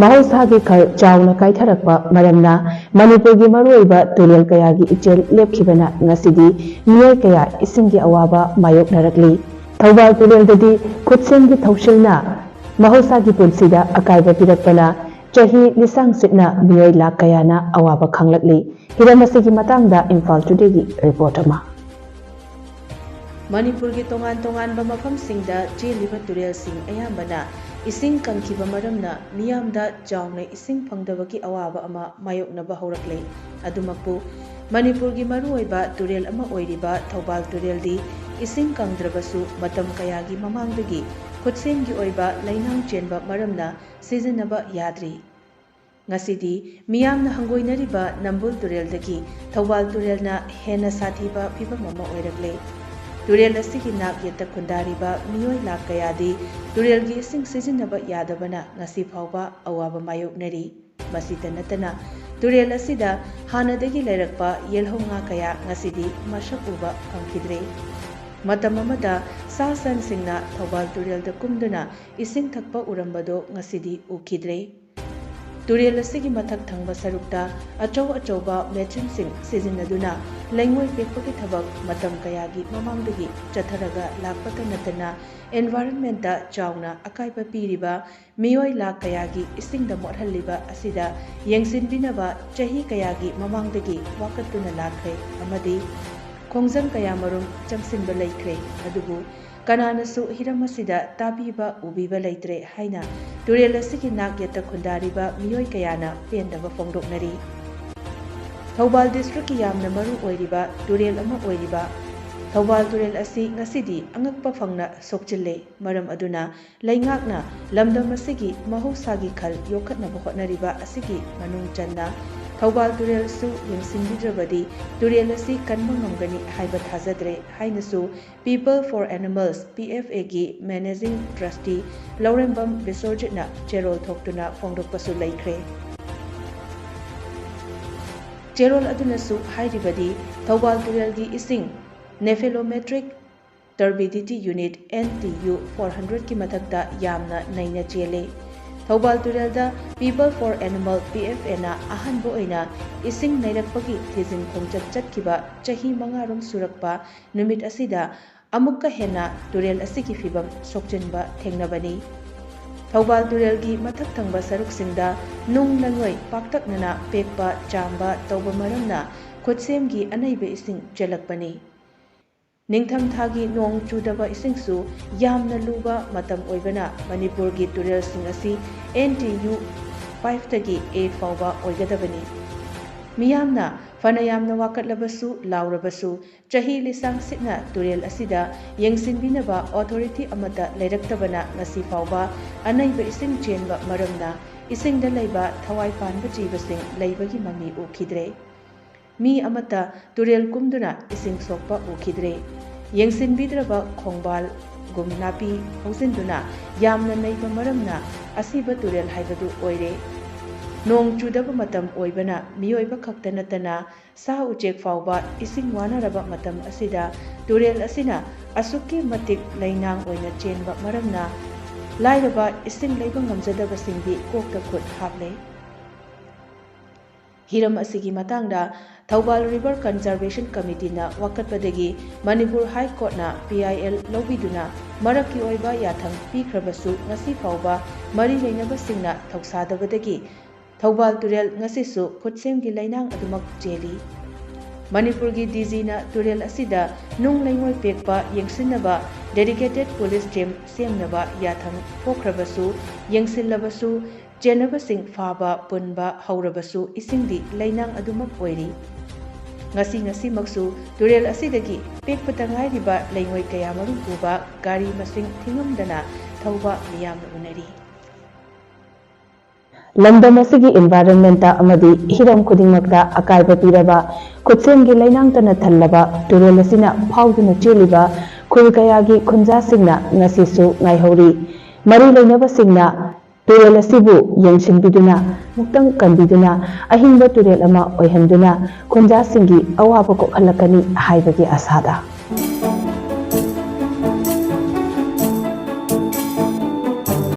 mahausaagi khal chauna kaitharakpa maramna manipurgi maruiba turel kayagi ichel lepkhibana ngasidi miyai kaya isinggi awaba mayoknarakli Thoubal turel dadi khutsengi thausilna mahausaagi punsida akaiba pirakpana chahi lisang sitna miyai lakh kayana awaba khanglakli hiramasigi matangda Imphal today gi report ama Manipurgi tongan mafamsingda cheliba turelsing ayambana ising kangkiba maramna miyamda chauna ising phangdabagi awaba ama mayoknaba haurakle adumakpu Manipurgi maruoiba turel ama oiriba Thoubal tureldi ising kangdrabasu matam kayagi mamangdagi khutsengi oiba lainang chenba maramna sizinaba yadri ngasidi miyamna hangoinariba nambul tureldagi Thoubal turelna hena sathiba phibam ama oirakle Turel asigi nak yeta kundariba miyoi lakh kayadi turelgi ising sizinaba yadabana ngasi phauba awaba mayoknari masida natana turel asida hanadagi lairakpa yelhonga kaya ngasidi masak uba phangkhidre matam amada sasan singna Thoubal turelda kumduna ising thakpa urambado ngasidi ukhidre Turel asigi mathak thangba sarukta achauba machine sing sizinaduna laingoi pekpagi thabak matam kayagi mamangdagi chatharaga lakpata natana environment da chauna akaiba piriba miyoi lakh kayagi isingda morhalliba asida yengsinbinaba chahi kayagi mamangdagi wakatuna lakhre amadi khongjang kaya marum changsinba laikre adubu kananasu hiramasida tabiba ubiba leitre haina turel asigi nak yeta khundariba miyoi kayana pendaba fongdoknari Thoubal district ki yamna maru oiriba turel ama oiriba Thoubal turel asi ngasidi angakpa phangna sokchille maram aduna laingakna lamdam asigi mahausagi khal yokhatnaba hotnariba asigi manung channa Thoubal turel su yengsinbidrabadi turel asi kanma ngamgani haiba thajadre hainasu People for Animals PFA gi managing trustee Laurembam Bisorjitna cherol thoktuna fongdokpasu laikre cherol adunasu hairibadi Thoubal turelgi ising nephelometric turbidity unit NTU 400 ki mathakta yamna naina chele Thoubal turelda People for Animal PFA na ahanbo oina ising nairakpagi thizin khongchat chatkiba chahi mangarom surakpa numit asida amukka hena turel asigi fibam sokchinba thengnabani Thoubal turelgi mathak thangba saruksingda nung langoi paktaknana pekpa chamba tauba maramna khutsemgi anaibe ising chelakpani Ningtham thagi nong chudaba isingsu yamna luba matam oibana Manipurgi turel sing asi NTU 5 tagi 8 fauba oigadabani miyamna fanayamna wakatlabasu laurabasu chahi lisang sitna turel asida yengsinbinaba authority amata leiraktabana ngasi fauba anaiba ising chenba maramna isingda leiba thawai panba jibasing leibagi mami ukhidre mi amata turel kumduna ising sokpa ukhidre yengsinbidraba khongbal gumnapi housinduna yamna neiba maramna asiba turel haibadu oire nong chudaba matam oibana miyoiba khakta natana sa uchek fauba ising wanaraba matam asida turel asina asukki matik lainang oina chenba maramna lairaba ising leiba ngamjadaba singdi kokta khut haple hiram asigi matangda Thoubal River Conservation Committee na wakatpadagi Manipur High Court na PIL lobiduna maraki oiba yathang pikhrabasu ngasi fauba mari leinaba singna thoksadabadagi Thoubal turel ngasisu khutsemgi lainang adumak cheli Manipurgi DG na turel asida nung laingoi pekpa yengsinnaba dedicated police team semnaba yathang phokrabasu yengsillabasu chenabasing faba punba haurabasu isingdi lainang adumak oiri ngasi maksu turel asidagi pekpata ngairiba laingoi kaya marum puba gari masing thingamdana thauba miyamna unari lamdam asigi environment ta amadi hiram khudingmakta akaiba piraba khutsemgi lainangtana thallaba turel asina phauduna cheliba khul kayagi khunja singna ngasisu ngaihori mari lainaba singna turel asibu yengsinbiduna muktang kanbiduna ahingba turel ama oihanduna khunja singi awaba ko khalakani haibagi asada